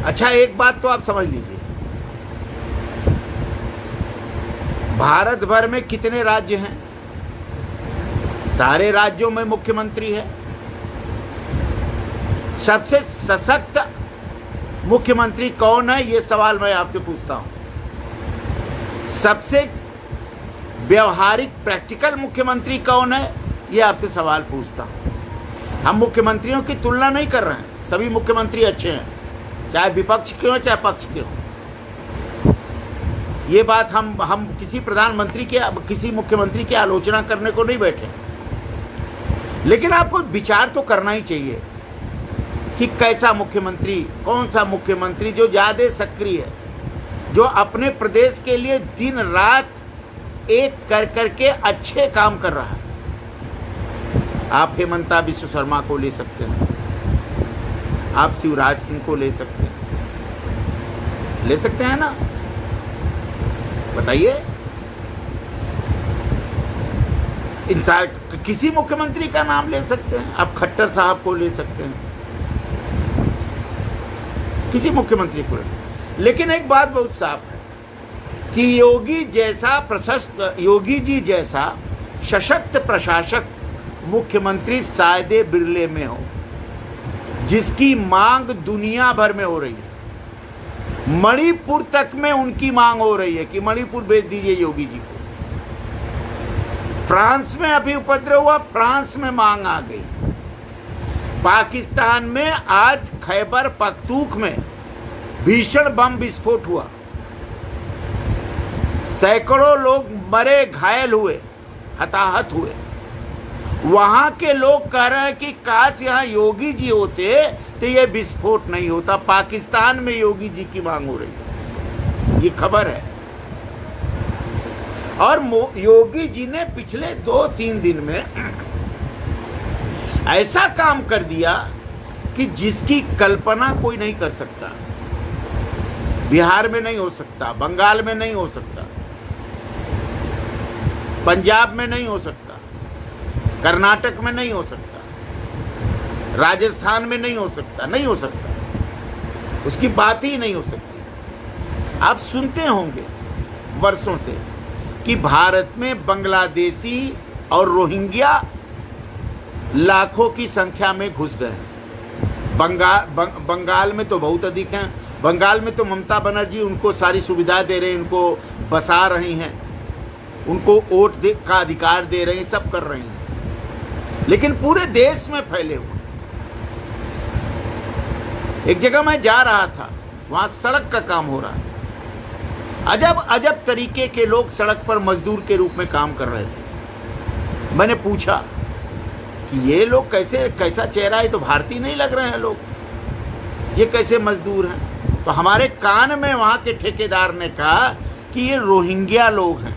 अच्छा, एक बात तो आप समझ लीजिए, भारत भर में कितने राज्य हैं? सारे राज्यों में मुख्यमंत्री है। सबसे सशक्त मुख्यमंत्री कौन है, ये सवाल मैं आपसे पूछता हूं। सबसे व्यवहारिक प्रैक्टिकल मुख्यमंत्री कौन है, ये आपसे सवाल पूछता हूं। हम मुख्यमंत्रियों की तुलना नहीं कर रहे हैं, सभी मुख्यमंत्री अच्छे हैं, चाहे विपक्ष के हो चाहे पक्ष के हो। ये बात हम किसी प्रधानमंत्री के, किसी मुख्यमंत्री की आलोचना करने को नहीं बैठे, लेकिन आपको विचार तो करना ही चाहिए कि कैसा मुख्यमंत्री, कौन सा मुख्यमंत्री जो ज़्यादा सक्रिय है, जो अपने प्रदेश के लिए दिन रात एक कर करके अच्छे काम कर रहा है। आप हेमंता बिश्व शर्मा को ले सकते हैं, आप शिवराज सिंह को ले सकते हैं ना? बताइए, इंसान किसी मुख्यमंत्री का नाम ले सकते हैं, आप खट्टर साहब को ले सकते हैं, किसी मुख्यमंत्री को। लेकिन एक बात बहुत साफ है कि योगी जी जैसा सशक्त प्रशासक मुख्यमंत्री शायद बिरले में हो, जिसकी मांग दुनिया भर में हो रही है। मणिपुर तक में उनकी मांग हो रही है कि मणिपुर भेज दीजिए योगी जी को। फ्रांस में अभी उपद्रव हुआ, फ्रांस में मांग आ गई। पाकिस्तान में आज खैबर पख्तूनख्वा में भीषण बम विस्फोट हुआ, सैकड़ों लोग मरे, घायल हुए, हताहत हुए। वहां के लोग कह रहे हैं कि काश यहां योगी जी होते तो ये विस्फोट नहीं होता। पाकिस्तान में योगी जी की मांग हो रही है, ये खबर है। और योगी जी ने पिछले 2-3 दिन में ऐसा काम कर दिया कि जिसकी कल्पना कोई नहीं कर सकता। बिहार में नहीं हो सकता, बंगाल में नहीं हो सकता, पंजाब में नहीं हो सकता, कर्नाटक में नहीं हो सकता, राजस्थान में नहीं हो सकता, नहीं हो सकता, उसकी बात ही नहीं हो सकती। आप सुनते होंगे वर्षों से कि भारत में बांग्लादेशी और रोहिंग्या लाखों की संख्या में घुस गए हैं। बंगाल में तो बहुत अधिक हैं। बंगाल में तो ममता बनर्जी उनको सारी सुविधा दे रहे हैं, उनको बसा रही हैं, उनको वोट का अधिकार दे रहे हैं, सब कर रही हैं, लेकिन पूरे देश में फैले हुए। एक जगह मैं जा रहा था, वहां सड़क का काम हो रहा था। अजब अजब तरीके के लोग सड़क पर मजदूर के रूप में काम कर रहे थे। मैंने पूछा कि ये लोग कैसा चेहरा है, तो भारतीय नहीं लग रहे हैं लोग, ये कैसे मजदूर हैं? तो हमारे कान में वहां के ठेकेदार ने कहा कि ये रोहिंग्या लोग हैं,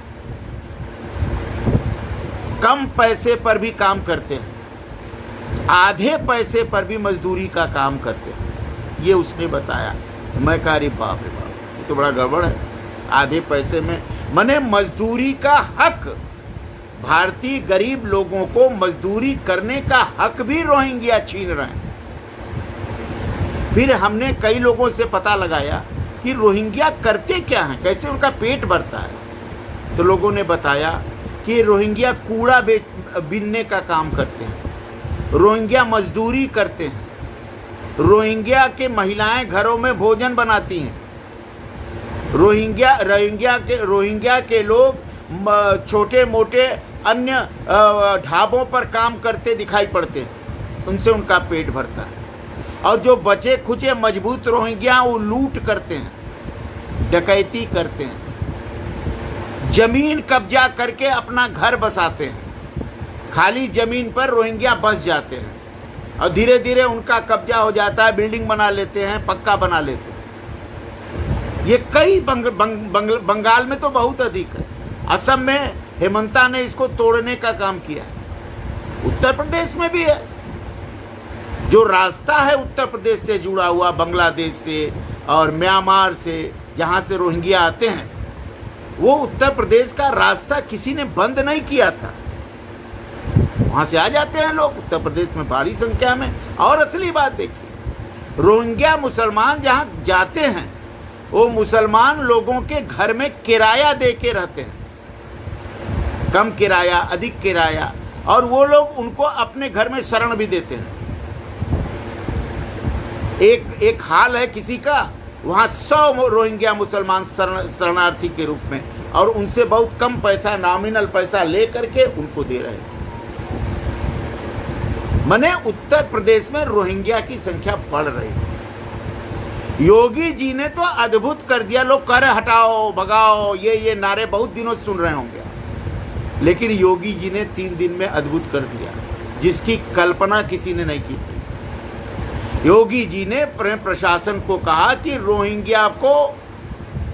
कम पैसे पर भी काम करते हैं, आधे पैसे पर भी मजदूरी का काम करते हैं, ये उसने बताया। मैं कहा अरे बाप रे बाप, ये तो बड़ा गड़बड़ है। आधे पैसे में माने मजदूरी का हक, भारतीय गरीब लोगों को मजदूरी करने का हक भी रोहिंग्या छीन रहे हैं। फिर हमने कई लोगों से पता लगाया कि रोहिंग्या करते क्या हैं, कैसे उनका पेट भरता है। तो लोगों ने बताया कि रोहिंग्या कूड़ा बीनने का काम करते हैं, रोहिंग्या मजदूरी करते हैं, रोहिंग्या के महिलाएं घरों में भोजन बनाती हैं, रोहिंग्या के लोग छोटे मोटे अन्य ढाबों पर काम करते दिखाई पड़ते हैं, उनसे उनका पेट भरता है। और जो बचे खुचे मजबूत रोहिंग्या वो लूट करते हैं, डकैती करते हैं, जमीन कब्जा करके अपना घर बसाते हैं। खाली जमीन पर रोहिंग्या बस जाते हैं और धीरे धीरे उनका कब्जा हो जाता है, बिल्डिंग बना लेते हैं, पक्का बना लेते हैं। ये कई बंगाल में तो बहुत अधिक है। असम में हेमंता ने इसको तोड़ने का काम किया है। उत्तर प्रदेश में भी है। जो रास्ता है उत्तर प्रदेश से जुड़ा हुआ, बांग्लादेश से और म्यांमार से, जहाँ से रोहिंग्या आते हैं, वो उत्तर प्रदेश का रास्ता किसी ने बंद नहीं किया था। वहाँ से आ जाते हैं लोग उत्तर प्रदेश में भारी संख्या में। और असली बात देखिए, रोहिंग्या मुसलमान जहाँ जाते हैं वो मुसलमान लोगों के घर में किराया दे के रहते हैं, कम किराया, अधिक किराया, और वो लोग उनको अपने घर में शरण भी देते हैं। एक हाल है किसी का, वहाँ 100 रोहिंग्या मुसलमान शरणार्थी के रूप में, और उनसे बहुत कम पैसा, नॉमिनल पैसा ले करके उनको दे रहे हैं। मने उत्तर प्रदेश में रोहिंग्या की संख्या बढ़ रही थी। योगी जी ने तो अद्भुत कर दिया। लोग कह रहे हटाओ, भगाओ, ये नारे बहुत दिनों से सुन रहे होंगे, लेकिन योगी जी ने 3 दिन में अद्भुत कर दिया, जिसकी कल्पना किसी ने नहीं की थी। योगी जी ने प्रशासन को कहा कि रोहिंग्या को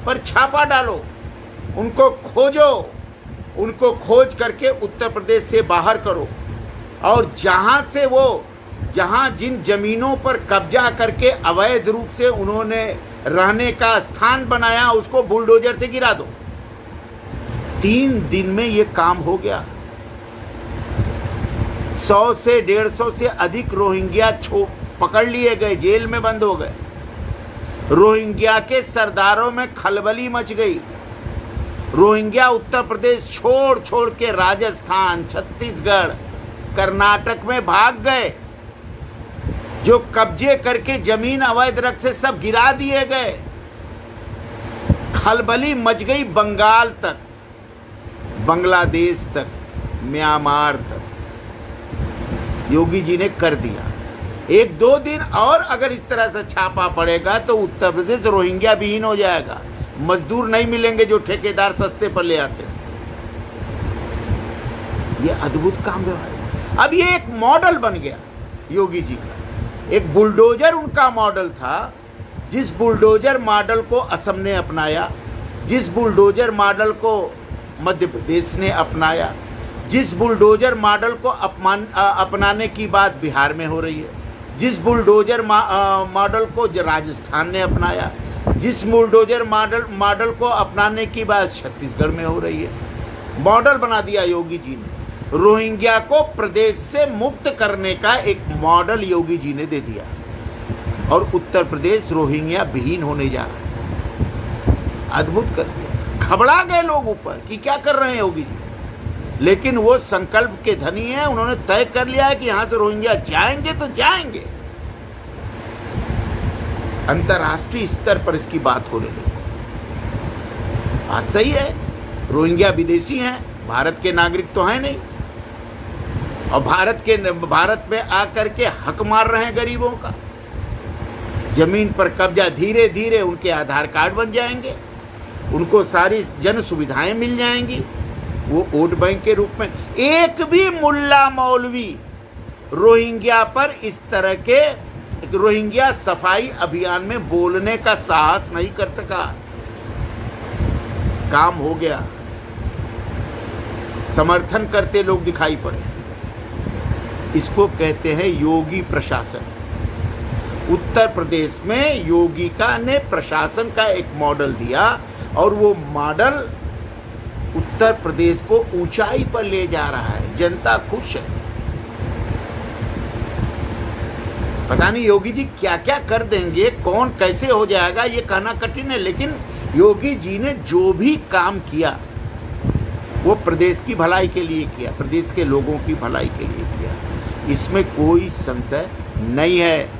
पर छापा डालो, उनको खोजो, उनको खोज करके उत्तर प्रदेश से बाहर करो, और जहां जिन जमीनों पर कब्जा करके अवैध रूप से उन्होंने रहने का स्थान बनाया, उसको बुलडोजर से गिरा दो। 3 दिन में ये काम हो गया। 100 से 150 से अधिक रोहिंग्या पकड़ लिए गए, जेल में बंद हो गए। रोहिंग्या के सरदारों में खलबली मच गई। रोहिंग्या उत्तर प्रदेश छोड़ के राजस्थान, छत्तीसगढ़, कर्नाटक में भाग गए। जो कब्जे करके जमीन अवैध रख से सब गिरा दिए गए। खलबली मच गई बंगाल तक, बांग्लादेश तक, म्यांमार तक। योगी जी ने कर दिया। 1-2 दिन और अगर इस तरह से छापा पड़ेगा तो उत्तर प्रदेश रोहिंग्या विहीन हो जाएगा। मजदूर नहीं मिलेंगे जो ठेकेदार सस्ते पर ले आते हैं। ये अद्भुत काम व्यवहार। अब ये एक मॉडल बन गया योगी जी का। एक बुलडोजर उनका मॉडल था, जिस बुलडोजर मॉडल को असम ने अपनाया, जिस बुलडोजर मॉडल को मध्य प्रदेश ने अपनाया, जिस बुलडोजर मॉडल को अपनाने की बात बिहार में हो रही है, जिस बुलडोजर मॉडल को राजस्थान ने अपनाया, जिस बुलडोजर मॉडल को अपनाने की बात छत्तीसगढ़ में हो रही है। मॉडल बना दिया योगी जी ने। रोहिंग्या को प्रदेश से मुक्त करने का एक मॉडल योगी जी ने दे दिया, और उत्तर प्रदेश रोहिंग्या विहीन होने जा रहा है। अद्भुत कर दिया। घबरा गए लोग ऊपर कि क्या कर रहे हैं योगी जी, लेकिन वो संकल्प के धनी हैं। उन्होंने तय कर लिया है कि यहां से रोहिंग्या जाएंगे तो जाएंगे। अंतर्राष्ट्रीय स्तर पर इसकी बात हो रही है। बात सही है, रोहिंग्या विदेशी हैं, भारत के नागरिक तो हैं नहीं, और भारत में आकर के हक मार रहे हैं गरीबों का। जमीन पर कब्जा, धीरे धीरे उनके आधार कार्ड बन जाएंगे, उनको सारी जन सुविधाएं मिल जाएंगी, वो वोट बैंक के रूप में। एक भी मुल्ला मौलवी रोहिंग्या पर इस तरह के रोहिंग्या सफाई अभियान में बोलने का साहस नहीं कर सका। काम हो गया। समर्थन करते लोग दिखाई पड़े। इसको कहते हैं योगी प्रशासन। उत्तर प्रदेश में योगी ने प्रशासन का एक मॉडल दिया, और वो मॉडल उत्तर प्रदेश को ऊंचाई पर ले जा रहा है। जनता खुश है। पता नहीं योगी जी क्या क्या कर देंगे, कौन कैसे हो जाएगा, ये कहना कठिन है, लेकिन योगी जी ने जो भी काम किया वो प्रदेश की भलाई के लिए किया, प्रदेश के लोगों की भलाई के लिए किया। इसमें कोई संशय नहीं है।